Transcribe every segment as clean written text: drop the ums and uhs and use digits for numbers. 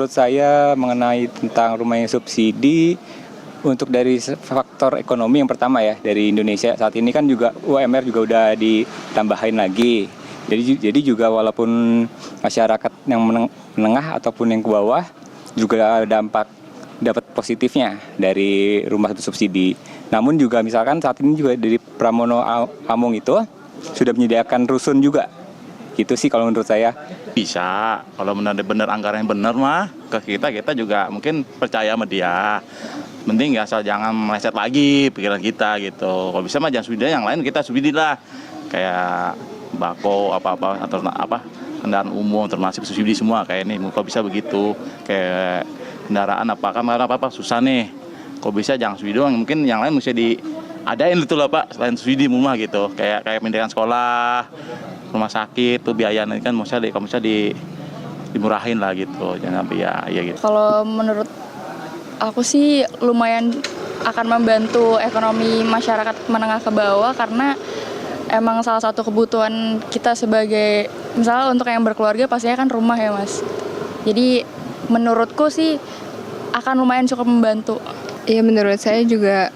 menurut saya mengenai tentang rumah yang subsidi untuk dari faktor ekonomi yang pertama ya, dari Indonesia saat ini kan juga UMR juga udah ditambahin lagi. Jadi juga walaupun masyarakat yang menengah ataupun yang ke bawah juga dapat positifnya dari rumah subsidi. Namun juga misalkan saat ini juga dari Pramono Amung itu sudah menyediakan rusun juga. Gitu sih kalau menurut saya. Bisa, kalau benar anggaran yang benar mah ke kita juga mungkin percaya sama dia. Penting ya asal jangan meleset lagi pikiran kita gitu. Kalau bisa mah jangan subsidi, yang lain kita subsidi lah. Kayak bako apa-apa atau apa kendaraan umum termasuk subsidi semua kayak ini. Kalau bisa begitu. Kayak kendaraan apa susah nih. Kalau bisa jangan subsidi doang, mungkin yang lain mesti diadain itu lah Pak, selain subsidi rumah gitu. Kayak pendidikan sekolah, rumah sakit tuh biayanya kan kalau bisa dimurahin lah gitu. Jangan sampai ya gitu. Kalau menurut aku sih lumayan akan membantu ekonomi masyarakat menengah ke bawah karena emang salah satu kebutuhan kita sebagai misalnya untuk yang berkeluarga pastinya kan rumah ya Mas. Jadi menurutku sih akan lumayan cukup membantu. Iya, menurut saya juga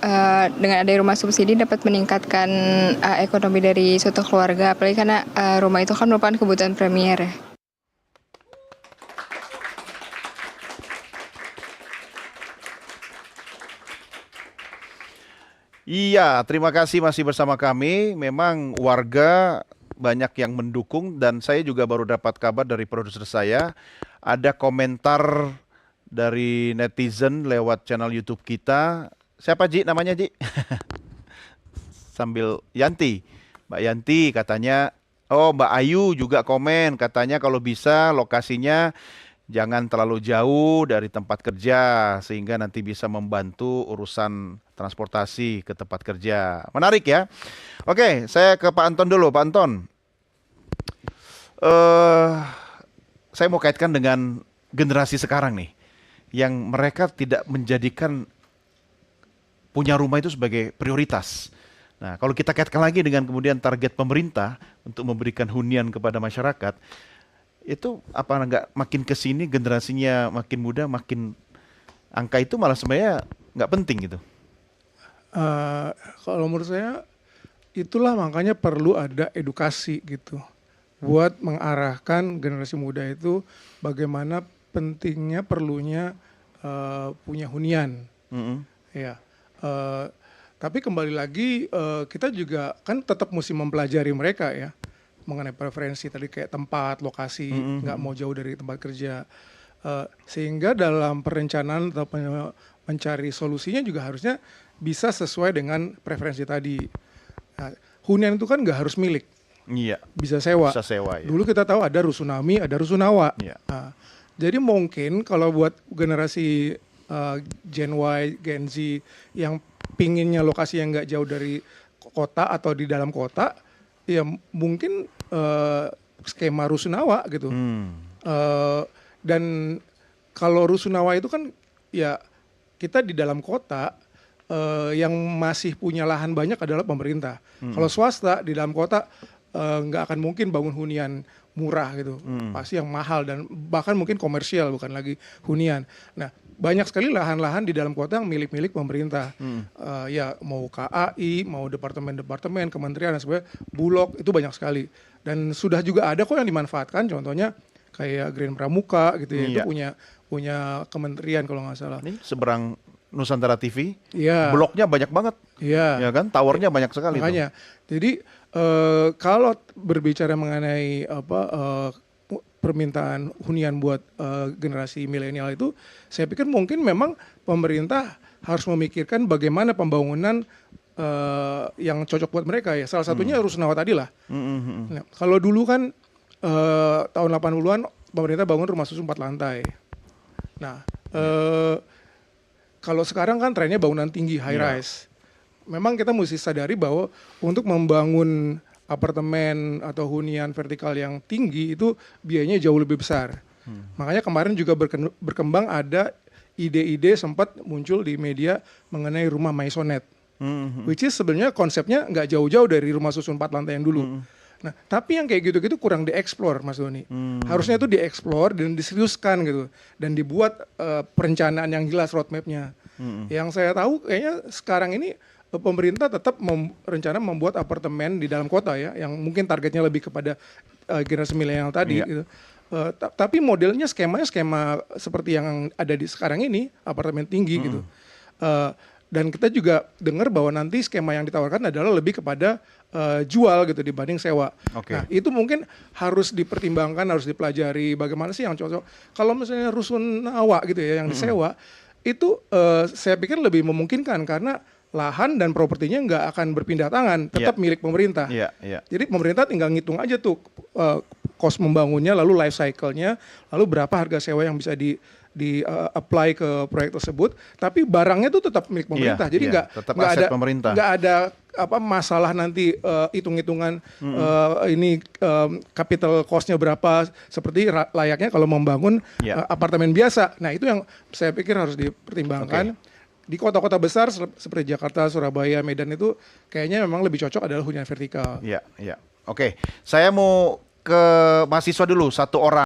dengan ada rumah subsidi dapat meningkatkan ekonomi dari suatu keluarga, apalagi karena rumah itu kan merupakan kebutuhan premier ya. Iya, terima kasih masih bersama kami. Memang warga banyak yang mendukung dan saya juga baru dapat kabar dari produser saya. Ada komentar dari netizen lewat channel YouTube kita. Siapa Ji namanya Ji? Sambil Yanti. Mbak Yanti katanya, oh Mbak Ayu juga komen katanya kalau bisa lokasinya jangan terlalu jauh dari tempat kerja sehingga nanti bisa membantu urusan transportasi ke tempat kerja. Menarik ya. Oke, saya ke Pak Anton dulu. Pak Anton, saya mau kaitkan dengan generasi sekarang nih, yang mereka tidak menjadikan punya rumah itu sebagai prioritas. Nah, kalau kita kaitkan lagi dengan kemudian target pemerintah untuk memberikan hunian kepada masyarakat, itu apa nggak makin kesini generasinya makin muda, makin angka itu malah sebenarnya nggak penting gitu? Kalau menurut saya itulah makanya perlu ada edukasi gitu, buat mengarahkan generasi muda itu bagaimana pentingnya perlunya punya hunian, ya. Tapi kembali lagi kita juga kan tetap mesti mempelajari mereka ya mengenai preferensi tadi kayak tempat, lokasi, nggak mau jauh dari tempat kerja, sehingga dalam perencanaan atau mencari solusinya juga harusnya bisa sesuai dengan preferensi tadi. Nah, hunian itu kan nggak harus milik, Iya. bisa sewa. Bisa sewa ya. Dulu kita tahu ada rusunami, ada rusunawa. Iya. Nah, jadi mungkin kalau buat generasi Gen Y, Gen Z yang pinginnya lokasi yang nggak jauh dari kota atau di dalam kota, ya mungkin skema rusunawa gitu. Dan kalau rusunawa itu kan ya kita di dalam kota, yang masih punya lahan banyak adalah pemerintah. Kalau swasta di dalam kota nggak akan mungkin bangun hunian murah gitu, pasti yang mahal dan bahkan mungkin komersial, bukan lagi hunian. Nah, banyak sekali lahan-lahan di dalam kota yang milik-milik pemerintah, ya mau KAI, mau departemen-departemen, kementerian dan sebagainya, bulog itu banyak sekali. Dan sudah juga ada kok yang dimanfaatkan, contohnya kayak Green Pramuka gitu ya, itu punya kementerian kalau nggak salah. Ini seberang Nusantara TV, Iya. bloknya banyak banget, Iya. ya kan, towernya banyak sekali. Makanya, jadi kalau berbicara mengenai permintaan hunian buat generasi milenial itu, saya pikir mungkin memang pemerintah harus memikirkan bagaimana pembangunan yang cocok buat mereka ya. Salah satunya rusunawa tadi lah. Nah, kalau dulu kan tahun 80-an pemerintah bangun rumah susun 4 lantai. Nah, kalau sekarang kan trennya bangunan tinggi, high rise. Memang kita mesti sadari bahwa untuk membangun apartemen atau hunian vertikal yang tinggi itu biayanya jauh lebih besar. Makanya kemarin juga berkembang ada ide-ide sempat muncul di media mengenai rumah maisonette. Which is sebenarnya konsepnya nggak jauh-jauh dari rumah susun 4 lantai yang dulu. Nah, tapi yang kayak gitu-gitu kurang dieksplor, Mas Doni. Harusnya itu dieksplor dan diseriuskan gitu, dan dibuat perencanaan yang jelas roadmap-nya. Yang saya tahu kayaknya sekarang ini pemerintah tetap rencana membuat apartemen di dalam kota ya, yang mungkin targetnya lebih kepada generasi milenial tadi. Gitu. Tapi modelnya skemanya skema seperti yang ada di sekarang ini, apartemen tinggi gitu. Dan kita juga dengar bahwa nanti skema yang ditawarkan adalah lebih kepada jual gitu dibanding sewa. Nah itu mungkin harus dipertimbangkan, harus dipelajari bagaimana sih yang cocok. Kalau misalnya rusun Nawa gitu ya yang disewa, itu saya pikir lebih memungkinkan karena lahan dan propertinya nggak akan berpindah tangan, tetap milik pemerintah. Jadi pemerintah tinggal ngitung aja tuh cost membangunnya, lalu life cycle-nya, lalu berapa harga sewa yang bisa di apply ke proyek tersebut, tapi barangnya tuh tetap milik pemerintah. Jadi nggak ada masalah nanti hitung-hitungan ini capital cost-nya berapa seperti layaknya kalau membangun apartemen biasa. Nah itu yang saya pikir harus dipertimbangkan. Di kota-kota besar seperti Jakarta, Surabaya, Medan itu kayaknya memang lebih cocok adalah hunian vertikal. Oke, saya mau ke mahasiswa dulu, satu orang.